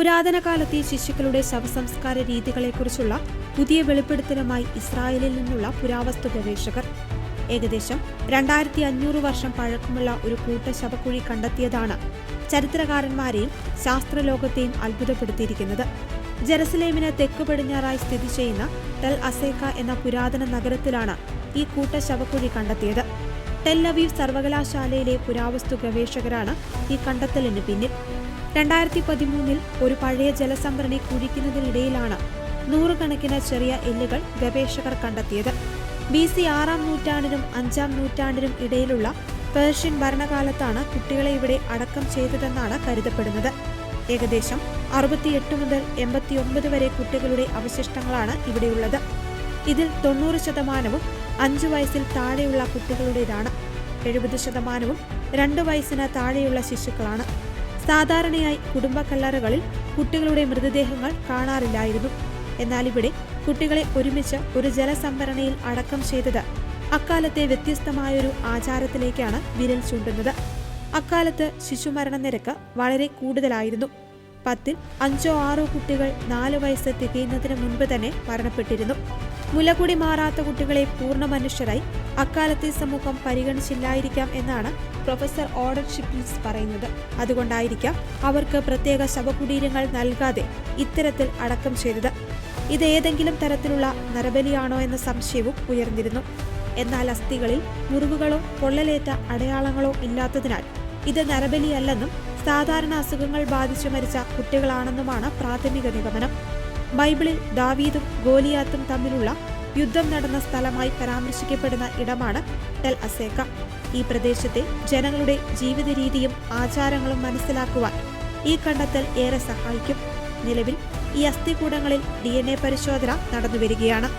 പുരാതന കാലത്തെ ശിശുക്കളുടെ ശവസംസ്കാര രീതികളെക്കുറിച്ചുള്ള പുതിയ വെളിപ്പെടുത്തലുമായി ഇസ്രായേലിൽ നിന്നുള്ള പുരാവസ്തു ഗവേഷകർ ഏകദേശം 2500 വർഷം പഴക്കമുള്ള ഒരു കൂട്ട ശവക്കുഴി കണ്ടെത്തിയതാണ് ചരിത്രകാരന്മാരെയും ശാസ്ത്രലോകത്തെയും അത്ഭുതപ്പെടുത്തിയിരിക്കുന്നത്. ജെറുസലേമിന് തെക്കു പടിഞ്ഞാറായി സ്ഥിതി ചെയ്യുന്ന ടെൽ അസേക്ക എന്ന പുരാതന നഗരത്തിലാണ് ഈ കൂട്ട ശവക്കുഴി കണ്ടെത്തിയത്. ടെൽ അവീവ് സർവകലാശാലയിലെ പുരാവസ്തു ഗവേഷകരാണ് ഈ കണ്ടെത്തലിന് പിന്നിൽ. 2013 ഒരു പഴയ ജലസംഭരണി കുഴിക്കുന്നതിനിടയിലാണ് നൂറുകണക്കിന് ചെറിയ എല്ലുകൾ ഗവേഷകർ കണ്ടെത്തിയത്. BC 6-ാം നൂറ്റാണ്ടിനും 5-ാം നൂറ്റാണ്ടിനും ഇടയിലുള്ള പേർഷ്യൻ ഭരണകാലത്താണ് കുട്ടികളെ ഇവിടെ അടക്കം ചെയ്തതെന്നാണ് കരുതപ്പെടുന്നത്. ഏകദേശം 68 മുതൽ 89 വരെ കുട്ടികളുടെ അവശിഷ്ടങ്ങളാണ് ഇവിടെയുള്ളത്. ഇതിൽ 90% 5 വയസ്സിൽ താഴെയുള്ള കുട്ടികളുടേതാണ്. 70% 2 വയസ്സിന് താഴെയുള്ള ശിശുക്കളാണ്. സാധാരണയായി കുടുംബക്കല്ലറകളിൽ കുട്ടികളുടെ മൃതദേഹങ്ങൾ കാണാറില്ലായിരുന്നു. എന്നാൽ ഇവിടെ കുട്ടികളെ ഒരുമിച്ച് ഒരു ജലസംഭരണിയിൽ അടക്കം ചെയ്തത് അക്കാലത്തെ വ്യത്യസ്തമായൊരു ആചാരത്തിലേക്കാണ് വിരൽ ചൂണ്ടുന്നത്. അക്കാലത്ത് ശിശുമരണ നിരക്ക് വളരെ കൂടുതലായിരുന്നു. 10-ൽ 5-6 കുട്ടികൾ 4 വയസ്സ് തികയുന്നതിന് മുൻപ് തന്നെ മരണപ്പെട്ടിരുന്നു. മുലകുടി മാറാത്ത കുട്ടികളെ പൂർണ്ണ മനുഷ്യരായി അക്കാലത്തെ സമൂഹം പരിഗണിച്ചില്ലായിരിക്കാം എന്നാണ് പ്രൊഫസർ ഓഡർ ഷിപ്ലിസ് പറയുന്നത്. അതുകൊണ്ടായിരിക്കാം അവർക്ക് പ്രത്യേക ശവകുടീരങ്ങൾ നൽകാതെ ഇത്തരത്തിൽ അടക്കം ചെയ്തത്. ഇത് ഏതെങ്കിലും തരത്തിലുള്ള നരബലിയാണോ എന്ന സംശയവും ഉയർന്നിരുന്നു. എന്നാൽ അസ്ഥികളിൽ മുറിവുകളോ പൊള്ളലേറ്റ അടയാളങ്ങളോ ഇല്ലാത്തതിനാൽ ഇത് നരബലിയല്ലെന്നും സാധാരണ അസുഖങ്ങൾ ബാധിച്ചു മരിച്ച കുട്ടികളാണെന്നുമാണ് പ്രാഥമിക നിഗമനം. ബൈബിളിൽ ദാവീദും ഗോലിയാത്തും തമ്മിലുള്ള യുദ്ധം നടന്ന സ്ഥലമായി പരാമർശിക്കപ്പെടുന്ന ഇടമാണ് ടെൽ അസേക്ക. ഈ പ്രദേശത്തെ ജനങ്ങളുടെ ജീവിത രീതിയും ആചാരങ്ങളും മനസ്സിലാക്കുവാൻ ഈ കണ്ടെത്തൽ ഏറെ സഹായിക്കും. നിലവിൽ ഈ അസ്ഥികൂടങ്ങളിൽ DNA പരിശോധന നടന്നുവരികയാണ്.